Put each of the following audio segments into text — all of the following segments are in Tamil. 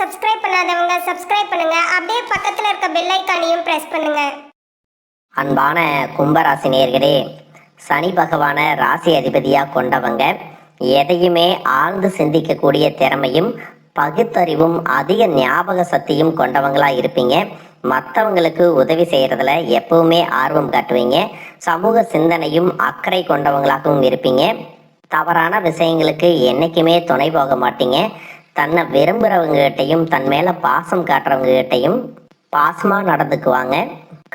சப்ஸ்கிரைப் பண்ணாதவங்க சப்ஸ்கிரைப் பண்ணுங்க. அப்படியே பக்கத்துல இருக்க பெல் ஐகானையும் பிரஸ் பண்ணுங்க. அன்பான கும்பராசி நேயர்களே, சனி பகவான ராசி அதிபதியா கொண்டவங்க எதையுமே ஆழ்ந்து சிந்திக்கக்கூடிய திறமையும் பகுத்தறிவும் அதிக ஞாபக சக்தியும் கொண்டவங்களா இருப்பீங்க. மற்றவங்களுக்கு உதவி செய்யறதுல எப்பவுமே ஆர்வம் காட்டுவீங்க. சமூக சிந்தனையும் அக்கறை கொண்டவங்களாகவும் இருப்பீங்க. தவறான விஷயங்களுக்கு என்னைக்குமே துணை போக மாட்டீங்க. தன்னை விரும்புகிறவங்ககிட்டையும் தன் மேலே பாசம் காட்டுறவங்ககிட்டையும் பாசமாக நடந்துக்குவாங்க.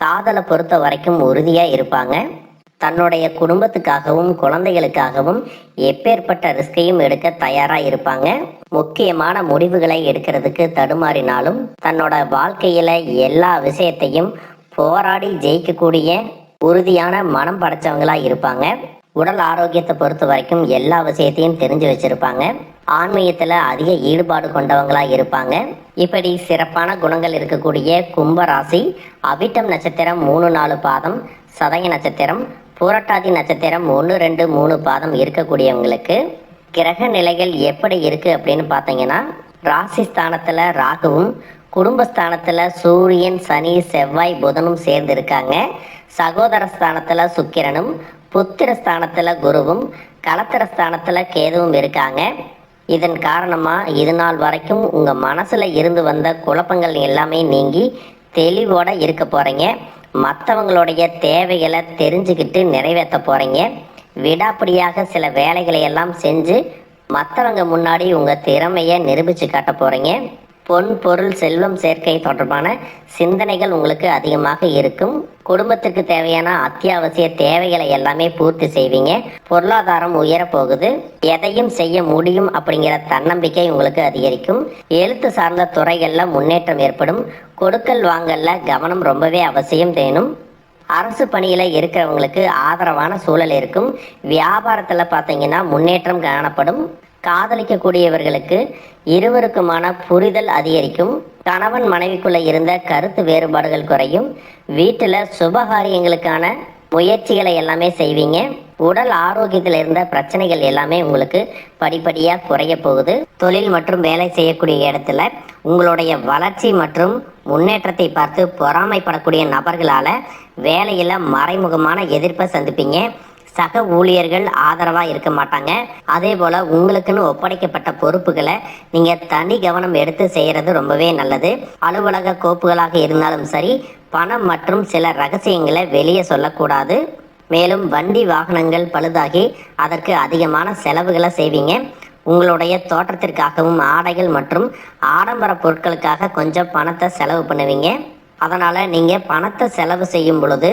காதலை பொறுத்த வரைக்கும் உறுதியாக இருப்பாங்க. தன்னுடைய குடும்பத்துக்காகவும் குழந்தைகளுக்காகவும் எப்பேற்பட்ட ரிஸ்கையும் எடுக்க தயாராக இருப்பாங்க. முக்கியமான முடிவுகளை எடுக்கிறதுக்கு தடுமாறினாலும் தன்னோட வாழ்க்கையில் எல்லா விஷயத்தையும் போராடி ஜெயிக்கக்கூடிய உறுதியான மனம் படைச்சவங்களாக இருப்பாங்க. உடல் ஆரோக்கியத்தை பொறுத்த வரைக்கும் எல்லா விஷயத்தையும் தெரிஞ்சு வச்சிருப்பாங்க. ஆன்மீகத்தில் அதிக ஈடுபாடு கொண்டவங்களாக இருப்பாங்க. இப்படி சிறப்பான குணங்கள் இருக்கக்கூடிய கும்பராசி அவிட்டம் நட்சத்திரம் 3-4 பாதம், சதய நட்சத்திரம், பூரட்டாதி நட்சத்திரம் 1-2-3 பாதம் இருக்கக்கூடியவங்களுக்கு கிரக நிலைகள் எப்படி இருக்கு அப்படின்னு பார்த்தீங்கன்னா, ராசி ஸ்தானத்தில் ராகுவும் குடும்பஸ்தானத்தில் சூரியன், சனி, செவ்வாய், புதனும் சேர்ந்து இருக்காங்க. சகோதர ஸ்தானத்தில் சுக்கிரனும், புத்திர ஸ்தானத்தில் குருவும், கலத்திர ஸ்தானத்தில் கேதுவும் இருக்காங்க. இதன் காரணமாக இது நாள் வரைக்கும் உங்கள் மனசில் இருந்து வந்த குழப்பங்கள் எல்லாமே நீங்கி தெளிவோடு இருக்க போகிறீங்க. மற்றவங்களுடைய தேவைகளை தெரிஞ்சுக்கிட்டு நிறைவேற்ற போகிறீங்க. விடாப்பிடியாக சில வேலைகளை எல்லாம் செஞ்சு மற்றவங்க முன்னாடி உங்கள் திறமையை நிரூபித்து காட்ட போகிறீங்க. பொன், பொருள், செல்வம் சேர்க்கை தொடர்பான சிந்தனைகள் உங்களுக்கு அதிகமாக இருக்கும். குடும்பத்துக்கு தேவையான அத்தியாவசிய தேவைகளை எல்லாமே பூர்த்தி செய்வீங்க. பொருளாதாரம் உயரப்போகுது. எதையும் செய்ய முடியும் அப்படிங்கிற தன்னம்பிக்கை உங்களுக்கு அதிகரிக்கும். எழுத்து சார்ந்த துறைகளில் முன்னேற்றம் ஏற்படும். கொடுக்கல் வாங்கல்ல கவனம் ரொம்பவே அவசியம் வேணும். அரசு பணியில் இருக்கிறவங்களுக்கு ஆதரவான சூழல் இருக்கும். வியாபாரத்தில் பார்த்தீங்கன்னா முன்னேற்றம் காணப்படும். காதலிக்கக்கூடியவர்களுக்கு இருவருக்குமான புரிதல் அதிகரிக்கும். கணவன் மனைவிக்குள்ள இருந்த கருத்து வேறுபாடுகள் குறையும். வீட்டில் சுபகாரியங்களுக்கான முயற்சிகளை எல்லாமே செய்வீங்க. உடல் ஆரோக்கியத்தில் இருந்த பிரச்சனைகள் எல்லாமே உங்களுக்கு படிப்படியாக குறைய போகுது. தொழில் மற்றும் வேலை செய்யக்கூடிய இடத்துல உங்களுடைய வளர்ச்சி மற்றும் முன்னேற்றத்தை பார்த்து பொறாமைப்படக்கூடிய நபர்களால் வேலையில் மறைமுகமான எதிர்ப்பை சந்திப்பீங்க. சக ஊழியர்கள் ஆதரவாக இருக்க மாட்டாங்க. அதே போல் உங்களுக்குன்னு ஒப்படைக்கப்பட்ட பொறுப்புகளை நீங்கள் தனி கவனம் எடுத்து செய்கிறது ரொம்பவே நல்லது. அலுவலக கோப்புகளாக இருந்தாலும் சரி, பணம் மற்றும் சில ரகசியங்களை வெளியே சொல்லக்கூடாது. மேலும் வண்டி வாகனங்கள் பழுதாகி அதற்கு அதிகமான செலவுகளை செய்வீங்க. உங்களுடைய தோற்றத்திற்காகவும் ஆடைகள் மற்றும் ஆடம்பர பொருட்களுக்காக கொஞ்சம் பணத்தை செலவு பண்ணுவீங்க. அதனால் நீங்கள் பணத்தை செலவு செய்யும் பொழுது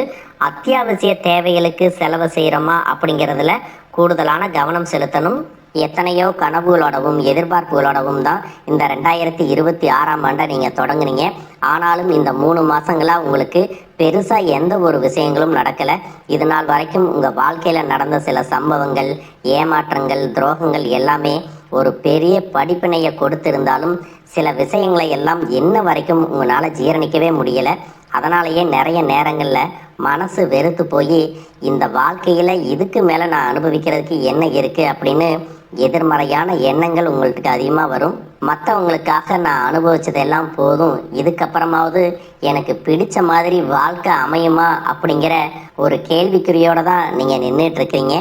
அத்தியாவசிய தேவைகளுக்கு செலவு செய்கிறோமா அப்படிங்கிறதுல கூடுதலான கவனம் செலுத்தணும். எத்தனையோ கனவுகளோடவும் எதிர்பார்ப்புகளோடவும் தான் இந்த 2026ஆம் ஆண்டை நீங்கள் தொடங்குனீங்க. ஆனாலும் இந்த 3 மாதங்களாக உங்களுக்கு பெருசாக எந்த ஒரு விஷயங்களும் நடக்கலை. இது நாள் வரைக்கும் உங்கள் வாழ்க்கையில் நடந்த சில சம்பவங்கள், ஏமாற்றங்கள், துரோகங்கள் எல்லாமே ஒரு பெரிய படிப்பினையை கொடுத்திருந்தாலும் சில விஷயங்களை எல்லாம் என்ன வரைக்கும் உங்களால் ஜீரணிக்கவே முடியலை. அதனாலேயே நிறைய நேரங்களில் மனசு வெறுத்து போய் இந்த வாழ்க்கையில் இதுக்கு மேலே நான் அனுபவிக்கிறதுக்கு என்ன இருக்குது அப்படின்னு எதிர்மறையான எண்ணங்கள் உங்களுக்கு அதிகமாக வரும். மற்றவங்களுக்காக நான் அனுபவிச்சதெல்லாம் போதும், இதுக்கப்புறமாவது எனக்கு பிடிச்ச மாதிரி வாழ்க்கை அமையுமா அப்படிங்கிற ஒரு கேள்விக்குறியோடு தான் நீங்கள் நின்றுட்டுருக்கீங்க.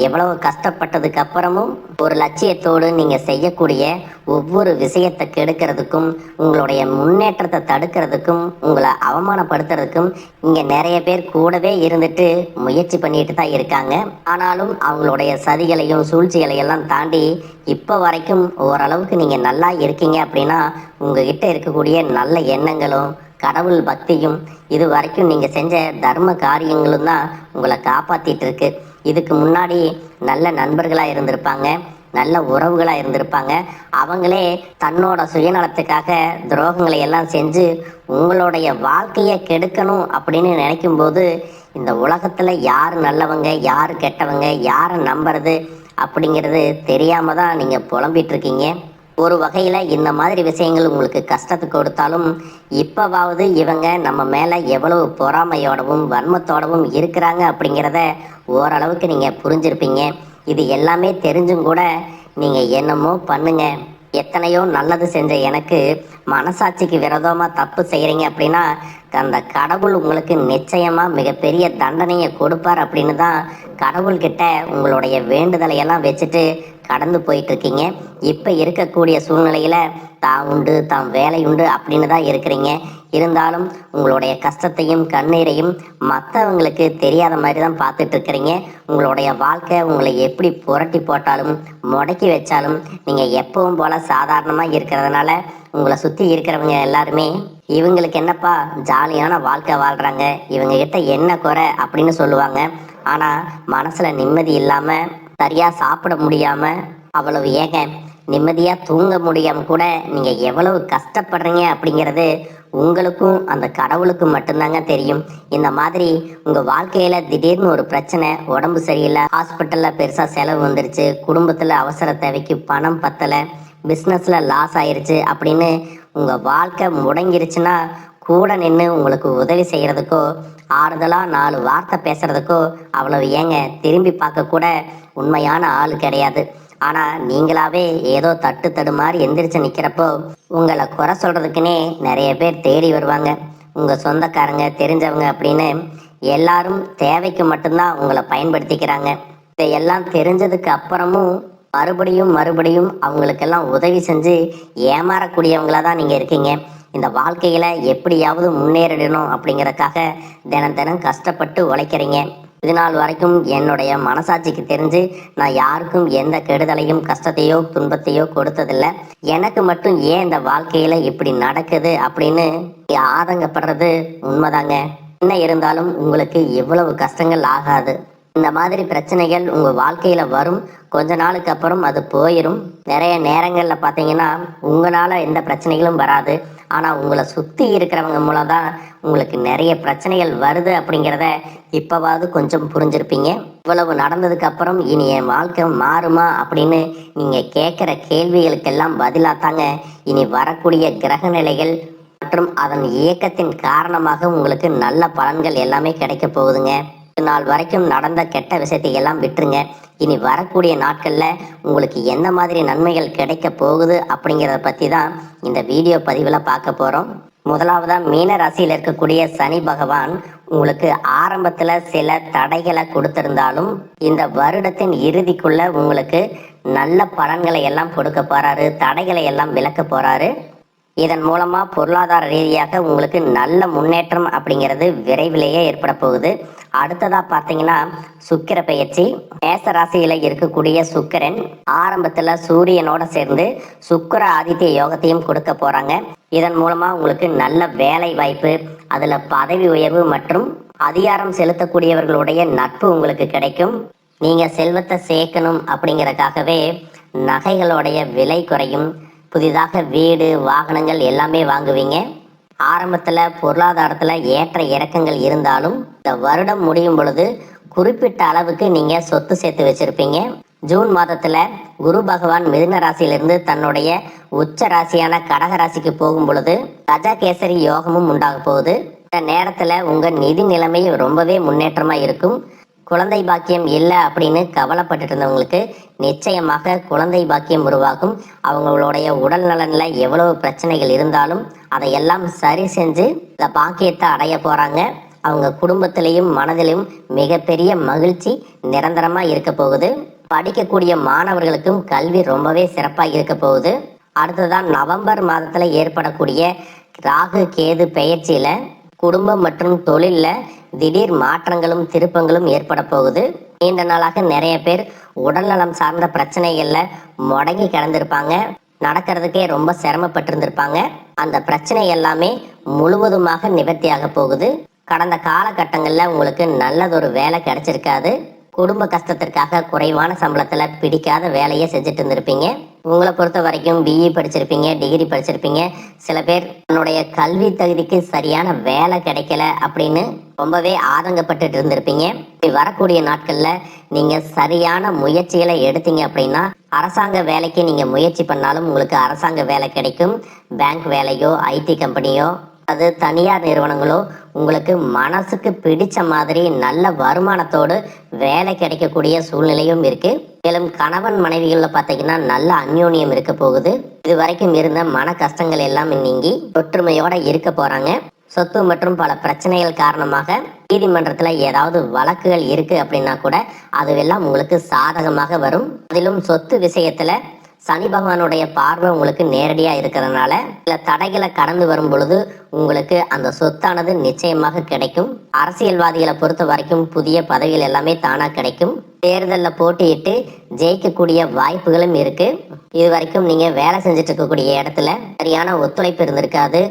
எவ்வளவு கஷ்டப்பட்டதுக்கு அப்புறமும் ஒரு லட்சியத்தோடு நீங்கள் செய்யக்கூடிய ஒவ்வொரு விஷயத்தை கெடுக்கிறதுக்கும், உங்களுடைய முன்னேற்றத்தை தடுக்கிறதுக்கும், உங்களை அவமானப்படுத்துறதுக்கும் இங்கே நிறைய பேர் கூடவே இருந்துட்டு முயற்சி பண்ணிட்டு தான் இருக்காங்க. ஆனாலும் அவங்களுடைய சதிகளையும் சூழ்ச்சிகளையெல்லாம் தாண்டி இப்போ வரைக்கும் ஓரளவுக்கு நீங்கள் நல்லா இருக்கீங்க. அப்படின்னா உங்ககிட்ட இருக்கக்கூடிய நல்ல எண்ணங்களும் கடவுள் பக்தியும் இது வரைக்கும் நீங்கள் செஞ்ச தர்ம காரியங்களும் தான் உங்களை காப்பாற்றிட்டு இருக்கு. இதுக்கு முன்னாடி நல்ல நண்பர்களாக இருந்திருப்பாங்க, நல்ல உறவுகளாக இருந்திருப்பாங்க. அவங்களே தன்னோட சுயநலத்துக்காக துரோகங்களை எல்லாம் செஞ்சு உங்களுடைய வாழ்க்கையை கெடுக்கணும் அப்படின்னு நினைக்கும்போது இந்த உலகத்தில் யார் நல்லவங்க யார் கெட்டவங்க, யாரை நம்புறது அப்படிங்கிறது தெரியாமல் தான் நீங்கள் புலம்பிட்டு இருக்கீங்க. ஒரு வகையில் இந்த மாதிரி விஷயங்கள் உங்களுக்கு கஷ்டத்தை கொடுத்தாலும் இப்போவாவது இவங்க நம்ம மேலே எவ்வளவு பொறாமையோடவும் வன்மத்தோடவும் இருக்கிறாங்க அப்படிங்கிறத ஓரளவுக்கு நீங்கள் புரிஞ்சிருப்பீங்க. இது எல்லாமே தெரிஞ்சும் கூட நீங்கள் என்னமோ பண்ணுங்க, எத்தனையோ நல்லது செஞ்ச எனக்கு மனசாட்சிக்கு விரோதமா தப்பு செய்யறீங்க அப்படின்னா அந்த கடவுள் உங்களுக்கு நிச்சயமா மிகப்பெரிய தண்டனையை கொடுப்பார் அப்படின்னு தான் கடவுள்கிட்ட உங்களுடைய வேண்டுதலை எல்லாம் வச்சுட்டு கடந்து போயிட்டு இருக்கீங்க. இப்ப இருக்கக்கூடிய சூழ்நிலையில தான் உண்டு தாம் வேலை உண்டு அப்படின்னு தான் இருக்கிறீங்க. இருந்தாலும் உங்களுடைய கஷ்டத்தையும் கண்ணீரையும் மற்றவங்களுக்கு தெரியாத மாதிரி தான் பார்த்துட்டு இருக்கிறீங்க. உங்களுடைய வாழ்க்கை உங்களை எப்படி புரட்டி போட்டாலும் முடக்கி வச்சாலும் நீங்கள் எப்பவும் போல சாதாரணமாக இருக்கிறதுனால உங்களை சுற்றி இருக்கிறவங்க எல்லாருமே இவங்களுக்கு என்னப்பா ஜாலியான வாழ்க்கை வாழ்கிறாங்க, இவங்க கிட்ட என்ன குறை அப்படின்னு சொல்லுவாங்க. ஆனால் மனசில் நிம்மதி இல்லாமல் சரியாக சாப்பிட முடியாமல் அவ்வளவு ஏங்க நிம்மதியாக தூங்க முடியாமல் கூட நீங்கள் எவ்வளவு கஷ்டப்படுறீங்க அப்படிங்கிறது உங்களுக்கும் அந்த கடவுளுக்கும் மட்டும்தாங்க தெரியும். இந்த மாதிரி உங்கள் வாழ்க்கையில் திடீர்னு ஒரு பிரச்சனை, உடம்பு சரியில்லை, ஹாஸ்பிட்டலில் பெருசாக செலவு வந்துருச்சு, குடும்பத்தில் அவசர தேவைக்கு பணம் பத்தலை, பிஸ்னஸில் லாஸ் ஆயிருச்சு அப்படின்னு உங்கள் வாழ்க்கை முடங்கிருச்சுன்னா கூட நின்று உங்களுக்கு உதவி செய்கிறதுக்கோ ஆறுதலாக 4 வார்த்தை பேசுகிறதுக்கோ அவ்வளவு ஏங்க திரும்பி பார்க்க கூட உண்மையான ஆள் கிடையாது. ஆனால் நீங்களாவே ஏதோ தட்டு மாதிரி எந்திரிச்சு நிற்கிறப்போ உங்களை குறை சொல்கிறதுக்குன்னே நிறைய பேர் தேடி வருவாங்க. உங்கள் சொந்தக்காரங்க தெரிஞ்சவங்க அப்படின்னு எல்லாரும் தேவைக்கு மட்டும்தான் உங்களை பயன்படுத்திக்கிறாங்க. இதையெல்லாம் தெரிஞ்சதுக்கு அப்புறமும் மறுபடியும் அவங்களுக்கெல்லாம் உதவி செஞ்சு ஏமாறக்கூடியவங்களாக தான் நீங்கள் இருக்கீங்க. இந்த வாழ்க்கையில் எப்படியாவது முன்னேறிடணும் அப்படிங்கிறதுக்காக தினம் கஷ்டப்பட்டு உழைக்கிறீங்க. இது நாள் வரைக்கும் என்னுடைய மனசாட்சிக்கு தெரிஞ்சு நான் யாருக்கும் எந்த கெடுதலையும் கஷ்டத்தையோ துன்பத்தையோ கொடுத்ததில்லை. எனக்கு மட்டும் ஏன் இந்த வாழ்க்கையில் இப்படி நடக்குது அப்படின்னு ஆதங்கப்படுறது உண்மைதாங்க. என்ன இருந்தாலும் உங்களுக்கு இவ்வளவு கஷ்டங்கள் ஆகாது. இந்த மாதிரி பிரச்சனைகள் உங்கள் வாழ்க்கையில் வரும், கொஞ்ச நாளுக்கு அப்புறம் அது போயிடும். நிறைய நேரங்களில் பார்த்தீங்கன்னா உங்களால் எந்த பிரச்சனைகளும் வராது, ஆனால் உங்களை சுற்றி இருக்கிறவங்க மூலம் தான் உங்களுக்கு நிறைய பிரச்சனைகள் வருது அப்படிங்கிறத இப்போவாவது கொஞ்சம் புரிஞ்சிருப்பீங்க. இவ்வளவு நடந்ததுக்கு அப்புறம் இனி என் வாழ்க்கை மாறுமா அப்படின்னு நீங்கள் கேட்குற கேள்விகளுக்கெல்லாம் பதிலாக தாங்க இனி வரக்கூடிய கிரக நிலைகள் மற்றும் அதன் இயக்கத்தின் காரணமாக உங்களுக்கு நல்ல பலன்கள் எல்லாமே கிடைக்க போகுதுங்க. நாள் வரைக்கும் நடந்த கெட்ட விஷயத்தை எல்லாம் விட்டுருங்க. இனி வரக்கூடிய நாட்களில் உங்களுக்கு என்ன மாதிரி நன்மைகள் கிடைக்க போகுது அப்படிங்கிறத பற்றி தான் இந்த வீடியோ பதிவில் பார்க்க போகிறோம். முதலாவதாக மீன ராசியில் இருக்கக்கூடிய சனி பகவான் உங்களுக்கு ஆரம்பத்தில் சில தடைகளை கொடுத்திருந்தாலும் இந்த வருடத்தின் இறுதிக்குள்ள உங்களுக்கு நல்ல பலன்களை எல்லாம் கொடுக்க போகிறாரு, தடைகளை எல்லாம் விலக்க போகிறாரு. இதன் மூலமாக பொருளாதார ரீதியாக உங்களுக்கு நல்ல முன்னேற்றம் அப்படிங்கிறது விரைவிலேயே ஏற்பட போகுது. அடுத்ததாக பார்த்தீங்கன்னா சுக்கிர பெயர்ச்சி. மேச ராசியில் இருக்கக்கூடிய சுக்கிரன் ஆரம்பத்தில் சூரியனோட சேர்ந்து சுக்கிர ஆதித்ய யோகத்தையும் கொடுக்க போகிறாங்க. இதன் மூலமாக உங்களுக்கு நல்ல வேலை வாய்ப்பு, அதில் பதவி உயர்வு மற்றும் அதிகாரம் செலுத்தக்கூடியவர்களுடைய நட்பு உங்களுக்கு கிடைக்கும். நீங்கள் செல்வத்தை சேர்க்கணும் அப்படிங்கிறதுக்காகவே நகைகளுடைய விலை குறையும், புதிதாக வீடு வாகனங்கள் எல்லாமே வாங்குவீங்க. ஆரம்பத்தில் பொருளாதாரத்தில் ஏற்ற இறக்கங்கள் இருந்தாலும் இந்த வருடம் முடியும் பொழுது குறிப்பிட்ட அளவுக்கு நீங்கள் சொத்து சேர்த்து வச்சுருப்பீங்க. ஜூன் மாதத்தில் குரு பகவான் மிதுன ராசியிலிருந்து தன்னுடைய உச்ச ராசியான கடக ராசிக்கு போகும் பொழுது கஜகேசரி யோகமும் உண்டாக போகுது. இந்த நேரத்தில் உங்கள் நிதி நிலைமை ரொம்பவே முன்னேற்றமாக இருக்கும். குழந்தை பாக்கியம் இல்லை அப்படின்னு கவலைப்பட்டுட்டு இருந்தவங்களுக்கு நிச்சயமாக குழந்தை பாக்கியம் உருவாகும். அவங்களுடைய உடல் நலனில் எவ்வளவு பிரச்சனைகள் இருந்தாலும் அதையெல்லாம் சரி செஞ்சு இந்த பாக்கியத்தை அடைய போகிறாங்க. அவங்க குடும்பத்திலையும் மனதிலும் மிகப்பெரிய மகிழ்ச்சி நிரந்தரமாக இருக்க போகுது. படிக்கக்கூடிய மாணவர்களுக்கும் கல்வி ரொம்பவே சிறப்பாக இருக்க போகுது. அடுத்ததான் நவம்பர் மாதத்தில் ஏற்படக்கூடிய ராகு கேது பெயர்ச்சியில் குடும்பம் மற்றும் தொழிலில் திடீர் மாற்றங்களும் திருப்பங்களும் ஏற்பட போகுது. நீண்ட நாளாக நிறைய பேர் உடல்நலம் சார்ந்த பிரச்சனைகளில் முடங்கி கிடந்திருப்பாங்க, நடக்கிறதுக்கே ரொம்ப சிரமப்பட்டிருந்திருப்பாங்க. அந்த பிரச்சனை எல்லாமே முழுவதுமாக நிவர்த்தியாக போகுது. கடந்த காலகட்டங்களில் உங்களுக்கு நல்லதொரு வேலை கிடைச்சிருக்காது. குடும்ப கஷ்டத்திற்காக குறைவான சம்பளத்தில் பிடிக்காத வேலையை செஞ்சுட்டு இருந்திருப்பீங்க. உங்களை பொறுத்த வரைக்கும் பிஇ படிச்சிருப்பீங்க, டிகிரி படிச்சிருப்பீங்க. சில பேர் தன்னுடைய கல்வி தகுதிக்கு சரியான வேலை கிடைக்கல அப்படின்னு ரொம்பவே ஆதங்கப்பட்டு இருந்திருப்பீங்க. வரக்கூடிய நாட்களில் நீங்கள் சரியான முயற்சிகளை எடுத்தீங்க அப்படின்னா அரசாங்க வேலைக்கு நீங்கள் முயற்சி பண்ணாலும் உங்களுக்கு அரசாங்க வேலை கிடைக்கும். பேங்க் வேலையோ ஐடி கம்பெனியோ அது தனியார் நிறுவனங்களோ உங்களுக்கு மனசுக்கு பிடிச்ச மாதிரி நல்ல வருமானத்தோடு வேலை கிடைக்கக்கூடிய சூழ்நிலையும் இருக்கு. மேலும் கணவன் மனைவிகளில் பார்த்தீங்கன்னா நல்ல அந்யோன்யம் இருக்க போகுது. இது வரைக்கும் இருந்த மன கஷ்டங்கள் எல்லாம் நீங்கி ஒற்றுமையோட இருக்க போறாங்க. சொத்து மற்றும் பல பிரச்சனைகள் காரணமாக நீதிமன்றத்தில் ஏதாவது வழக்குகள் இருக்கு அப்படின்னா கூட அதுவெல்லாம் உங்களுக்கு சாதகமாக வரும். அதிலும் சொத்து விஷயத்துல சனி பகவானுடைய பார்வை உங்களுக்கு நேரடியாக இருக்கிறதுனால சில தடைகளை கடந்து வரும் பொழுது உங்களுக்கு அந்த சொத்தானது நிச்சயமாக கிடைக்கும். அரசியல்வாதிகளை பொறுத்த வரைக்கும் புதிய பதவிகள் எல்லாமே தானா கிடைக்கும். தேர்தலில் போட்டியிட்டு ஜெயிக்கக்கூடிய வாய்ப்புகளும் இருக்கு. இது வரைக்கும் நீங்க வேலை செஞ்சுட்டு இருக்கக்கூடிய இடத்துல சரியான ஒத்துழைப்பு இருந்திருக்காது.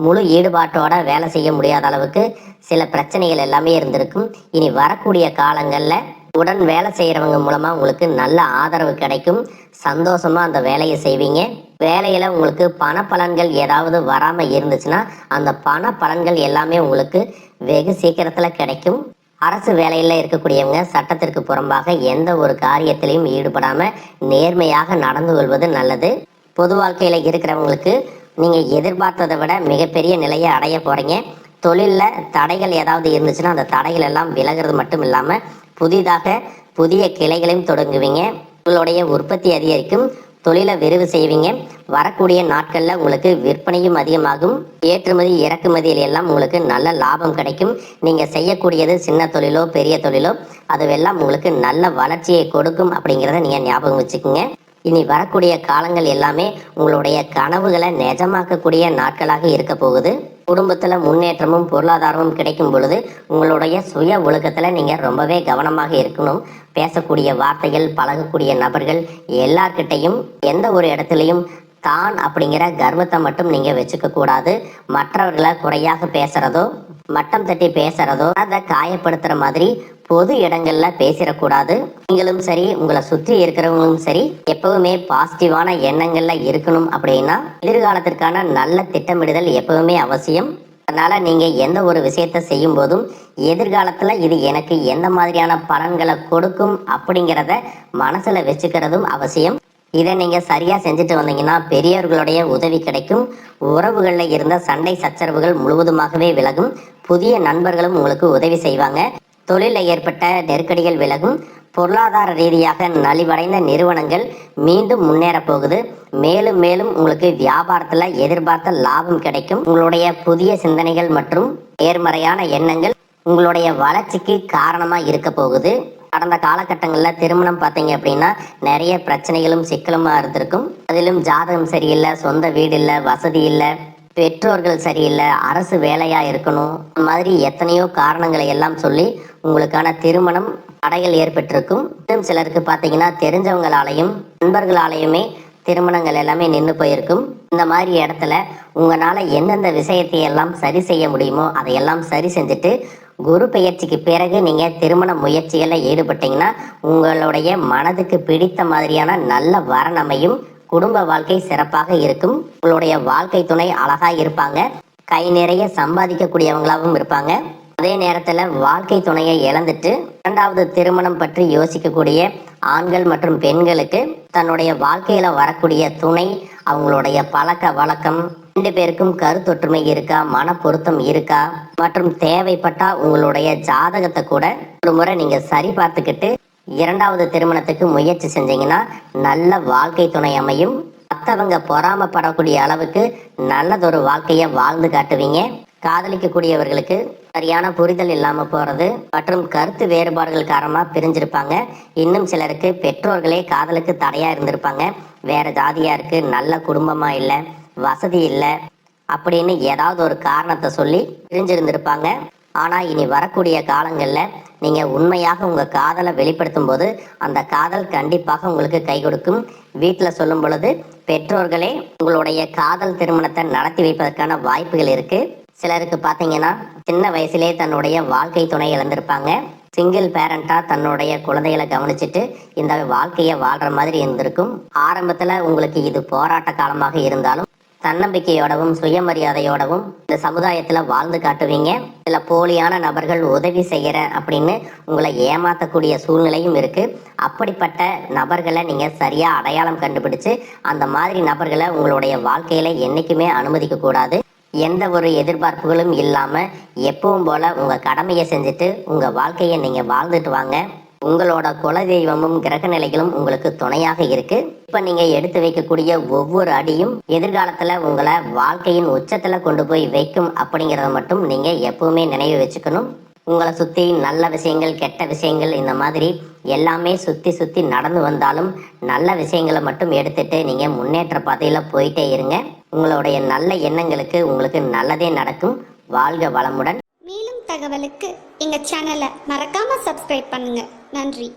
முழு ஈடுபாட்டோட வேலை செய்ய முடியாத அளவுக்கு சில பிரச்சனைகள் எல்லாமே இருந்திருக்கும். இனி வரக்கூடிய காலங்களில் உடன் வேலை செய்கிறவங்க மூலமா உங்களுக்கு நல்ல ஆதரவு கிடைக்கும். சந்தோஷமா அந்த வேலையை செய்வீங்க. வேலையில உங்களுக்கு பண பலன்கள் ஏதாவது வராம இருந்துச்சுன்னா அந்த பண பலன்கள் எல்லாமே உங்களுக்கு வெகு சீக்கிரத்துல கிடைக்கும். அரசு வேலையில் இருக்கக்கூடியவங்க சட்டத்திற்கு புறம்பாக எந்த ஒரு காரியத்திலையும் ஈடுபடாம நேர்மையாக நடந்து கொள்வது நல்லது. பொது வாழ்க்கையில இருக்கிறவங்களுக்கு நீங்க எதிர்பார்த்ததை விட மிகப்பெரிய நிலையை அடைய போறீங்க. தொழிலில் தடைகள் ஏதாவது இருந்துச்சுன்னா அந்த தடைகள் எல்லாம் விலகிறது மட்டும் இல்லாமல் புதிய கிளைகளையும் தொடங்குவீங்க. உங்களுடைய உற்பத்தி அதிகரிக்கும். தொழிலை விரிவு செய்வீங்க. வரக்கூடிய நாட்களில் உங்களுக்கு விற்பனையும் அதிகமாகும். ஏற்றுமதி இறக்குமதியில் எல்லாம் உங்களுக்கு நல்ல லாபம் கிடைக்கும். நீங்கள் செய்யக்கூடியது சின்ன தொழிலோ பெரிய தொழிலோ அதுவெல்லாம் உங்களுக்கு நல்ல வளர்ச்சியை கொடுக்கும் அப்படிங்கிறத நீங்கள் ஞாபகம் வச்சுக்கோங்க. இனி வரக்கூடிய காலங்கள் எல்லாமே உங்களுடைய கனவுகளை நிஜமாக்கக்கூடிய நாட்களாக இருக்க போகுது. குடும்பத்தில் முன்னேற்றமும் பொருளாதாரமும் கிடைக்கும் பொழுது உங்களுடைய சுய ஒழுக்கத்தில் நீங்கள் ரொம்பவே கவனமாக இருக்கணும். பேசக்கூடிய வார்த்தைகள், பழகக்கூடிய நபர்கள் எல்லார்கிட்டையும் எந்த ஒரு இடத்துலையும் தான் அப்படிங்கிற கர்வத்தை மட்டும் நீங்கள் வச்சுக்க கூடாது. மற்றவர்களை குறையாக பேசுறதோ மட்டம் தட்டி பேசுறதோ அதை காயப்படுத்துகிற மாதிரி பொது இடங்கள்ல பேசிடக்கூடாது. நீங்களும் சரி உங்களை சுற்றி இருக்கிறவங்களும் சரி எப்பவுமே பாசிட்டிவான எண்ணங்கள்ல இருக்கணும். அப்படின்னா எதிர்காலத்திற்கான நல்ல திட்டமிடுதல் எப்பவுமே அவசியம். அதனால நீங்க எந்த ஒரு விஷயத்த செய்யும் போதும் எதிர்காலத்துல இது எனக்கு எந்த மாதிரியான பலன்களை கொடுக்கும் அப்படிங்கிறத மனசுல வச்சுக்கிறதும் அவசியம். இதை நீங்க சரியா செஞ்சுட்டு வந்தீங்கன்னா பெரியவர்களுடைய உதவி கிடைக்கும். உறவுகளில் இருந்த சண்டை சச்சரவுகள் முழுவதுமாகவே விலகும். புதிய நண்பர்களும் உங்களுக்கு உதவி செய்வாங்க. தொழிலில் ஏற்பட்ட நெருக்கடிகள் விலகும். பொருளாதார ரீதியாக நலிவடைந்த நிறுவனங்கள் மீண்டும் முன்னேற போகுது. மேலும் மேலும் உங்களுக்கு வியாபாரத்தில் எதிர்பார்த்த லாபம் கிடைக்கும். உங்களுடைய புதிய சிந்தனைகள் மற்றும் நேர்மறையான எண்ணங்கள் உங்களுடைய வளர்ச்சிக்கு காரணமாக இருக்க போகுது. கடந்த காலகட்டங்களில் திருமணம் பார்த்தீங்க அப்படின்னா நிறைய பிரச்சனைகளும் சிக்கலுமா இருந்திருக்கும். அதிலும் ஜாதகம் சரியில்லை, சொந்த வீடு இல்லை, வசதி இல்லை, பெற்றோர்கள் சரியில்லை, அரசு வேலையா இருக்கணும், இந்த மாதிரி எத்தனையோ காரணங்களை எல்லாம் சொல்லி உங்களுக்கான திருமணம் தடைகள் ஏற்பட்டிருக்கும். இன்னும் சிலருக்கு பார்த்தீங்கன்னா தெரிஞ்சவங்களாலையும் நண்பர்களாலையுமே திருமணங்கள் எல்லாமே நின்று போயிருக்கும். இந்த மாதிரி இடத்துல உங்களால் எந்தெந்த விஷயத்தை எல்லாம் சரி செய்ய முடியுமோ அதையெல்லாம் சரி செஞ்சுட்டு குரு பெயர்ச்சிக்கு பிறகு நீங்கள் திருமண முயற்சிகளில் ஈடுபட்டீங்கன்னா உங்களுடைய மனதுக்கு பிடித்த மாதிரியான நல்ல வரன் அமையும். குடும்ப வாழ்க்கை சிறப்பாக இருக்கும். உங்களுடைய வாழ்க்கை துணை அழகா இருப்பாங்க. கை நிறைய சம்பாதிக்கக்கூடியவங்களாகவும் இருப்பாங்க. அதே நேரத்தில் வாழ்க்கை துணையை இழந்துட்டு இரண்டாவது திருமணம் பற்றி யோசிக்கக்கூடிய ஆண்கள் மற்றும் பெண்களுக்கு தன்னுடைய வாழ்க்கையில வரக்கூடிய துணை, அவங்களுடைய பழக்க வழக்கம், ரெண்டு பேருக்கும் கருத்தொற்றுமை இருக்கா, மன பொருத்தம் இருக்கா, மற்றும் தேவைப்பட்டா உங்களுடைய ஜாதகத்தை கூட ஒரு முறை நீங்க சரி பார்த்துக்கிட்டு இரண்டாவது திருமணத்துக்கு முயற்சி செஞ்சீங்கன்னா நல்ல வாழ்க்கை துணை அமையும். மற்றவங்க பொறாமப்படக்கூடிய அளவுக்கு நல்லதொரு வாழ்க்கையை வாழ்ந்து காட்டுவீங்க. காதலிக்கக்கூடியவர்களுக்கு சரியான புரிதல் இல்லாமல் போகிறது மற்றும் கருத்து வேறுபாடுகள் காரணமாக பிரிஞ்சிருப்பாங்க. இன்னும் சிலருக்கு பெற்றோர்களே காதலுக்கு தடையாக இருந்திருப்பாங்க. வேற ஜாதியாக இருக்குது, நல்ல குடும்பமாக இல்லை, வசதி இல்லை அப்படின்னு ஏதாவது ஒரு காரணத்தை சொல்லி பிரிஞ்சிருந்திருப்பாங்க. ஆனால் இனி வரக்கூடிய காலங்களில் நீங்கள் உண்மையாக உங்கள் காதலை வெளிப்படுத்தும் போது அந்த காதல் கண்டிப்பாக உங்களுக்கு கை கொடுக்கும். வீட்டில் சொல்லும் பொழுது பெற்றோர்களே உங்களுடைய காதல் திருமணத்தை நடத்தி வைப்பதற்கான வாய்ப்புகள் இருக்குது. சிலருக்கு பார்த்தீங்கன்னா சின்ன வயசுலேயே தன்னுடைய வாழ்க்கை துணை இழந்திருப்பாங்க. சிங்கிள் பேரண்டாக தன்னுடைய குழந்தைகளை கவனிச்சுட்டு இந்த வாழ்க்கையை வாழ்கிற மாதிரி இருந்திருக்கும். ஆரம்பத்தில் உங்களுக்கு இது போராட்ட காலமாக இருந்தாலும் தன்னம்பிக்கையோடவும் சுயமரியாதையோடவும் இந்த சமுதாயத்தில் வாழ்ந்து காட்டுவீங்க. சில போலியான நபர்கள் உதவி செய்கிறேன் அப்படின்னு உங்களை ஏமாற்றக்கூடிய சூழ்நிலையும் இருக்குது. அப்படிப்பட்ட நபர்களை நீங்கள் சரியாக அடையாளம் கண்டுபிடிச்சு அந்த மாதிரி நபர்களை உங்களுடைய வாழ்க்கையில் என்றைக்குமே அனுமதிக்கக்கூடாது. எந்த ஒரு எதிர்பார்ப்புகளும் இல்லாமல் எப்பவும் போல் உங்கள் கடமையை செஞ்சுட்டு உங்கள் வாழ்க்கையை நீங்கள் வாழ்ந்துட்டு வாங்க. உங்களோட குலதெய்வமும் கிரக நிலைகளும் உங்களுக்கு துணையாக இருக்கு. இப்ப நீங்க எடுத்து வைக்கக்கூடிய ஒவ்வொரு அடியும் எதிர்காலத்துல உங்களை வாழ்க்கையின் உச்சத்துல கொண்டு போய் வைக்கும் அப்படிங்கிறத மட்டும் நீங்க எப்பவுமே நினைவு வச்சுக்கணும். உங்களை சுத்தி நல்ல விஷயங்கள் கெட்ட விஷயங்கள் இந்த மாதிரி எல்லாமே சுத்தி சுத்தி நடந்து வந்தாலும் நல்ல விஷயங்களை மட்டும் எடுத்துட்டு நீங்க முன்னேற்ற பாதையில போயிட்டே இருங்க. உங்களுடைய நல்ல எண்ணங்களுக்கு உங்களுக்கு நல்லதே நடக்கும். வாழ்க வளமுடன். மேலும் தகவலுக்கு எங்க சேனலை மறக்காம சப்ஸ்கிரைப் பண்ணுங்க. நன்றி.